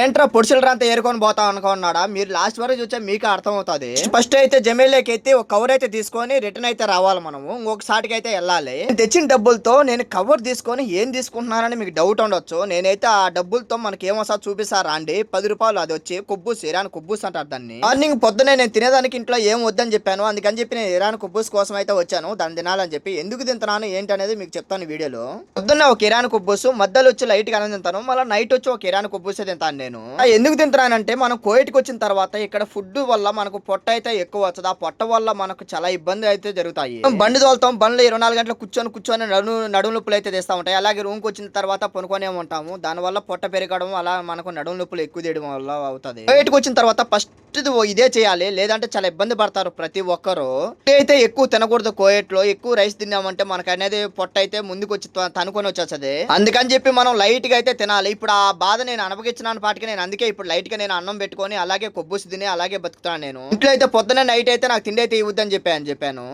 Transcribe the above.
ఏంట్రా పురుషుల రాంత ఏరుకొని పోతా అనుకున్నాడా? మీరు లాస్ట్ వరకు చూస్తే మీకు అర్థం అవుతుంది. ఫస్ట్ అయితే జమీల్లోకి ఎత్తి ఒక కవర్ అయితే తీసుకొని రిటర్న్ అయితే రావాలి మనము. ఇంకొకసారికి అయితే వెళ్ళాలి. తెచ్చిన డబ్బులతో నేను కవర్ తీసుకొని ఏం తీసుకుంటున్నానని మీకు డౌట్ ఉండొచ్చు. నేనైతే ఆ డబ్బులతో మనకి ఏమొస్తా చూపిస్తారా అండి. 10 రూపాయలు అది వచ్చి కుబ్బూస్, ఇరాన్ కుబ్బూస్ అంటారు దాన్ని. మార్నింగ్ పొద్దునే నేను తినేదానికి ఇంట్లో ఏం వద్దని చెప్పాను. అందుకని చెప్పి నేను ఇరాన్ కుబ్బూస్ కోసం అయితే వచ్చాను. దాన్ని తినాలని చెప్పి. ఎందుకు తింటున్నాను ఏంటి అనేది మీకు చెప్తాను వీడియోలో. పొద్దున్న ఒక ఇరాన్ కుబ్బూస్, మధ్యలో వచ్చి లైట్ గా తింటాను. మళ్ళీ నైట్ వచ్చి ఒక ఇరాన్ కుబ్బూస్ తింటాను నేను. ఎందుకు తింటున్నానంటే మనం కోయిట్కి వచ్చిన తర్వాత ఇక్కడ ఫుడ్ వల్ల మనకు పొట్ట అయితే ఎక్కువ వస్తుంది. ఆ పొట్ట వల్ల మనకు చాలా ఇబ్బంది అయితే జరుగుతాయి. బండి తోలుతాం, బండ్లో 24 గంటలు కూర్చొని నడుము నొప్పులు అయితే తెస్తా ఉంటాయి. అలాగే రూమ్కి వచ్చిన తర్వాత పనుకొనే ఉంటాము. దాని వల్ల పొట్ట పెరగడం, అలా మనకు నడుము నొప్పులు ఎక్కువ చేయడం వల్ల అవుతుంది. కోయిట్కి వచ్చిన తర్వాత ఫస్ట్ ఇదే చేయాలి, లేదంటే చాలా ఇబ్బంది పడతారు ప్రతి ఒక్కరు. అయితే ఎక్కువ తినకూడదు. కోయిట్ లో ఎక్కువ రైస్ తిన్నామంటే మనకు అనేది పొట్ట అయితే ముందుకు వచ్చి తనుకొని వచ్చేస్తుంది. అందుకని చెప్పి మనం లైట్ గా అయితే తినాలి. ఇప్పుడు ఆ బాధ నేను అనుభవించిన పాటికి నేను అందుకే ఇప్పుడు లైట్ గా నేను అన్నం పెట్టుకొని అలాగే కొబ్బుసి తిని అలాగే బతుకుతాను నేను. ఇంట్లో అయితే పొద్దున నైట్ అయితే నాకు తిండి అయితే ఇవ్వద్దని చెప్పాను.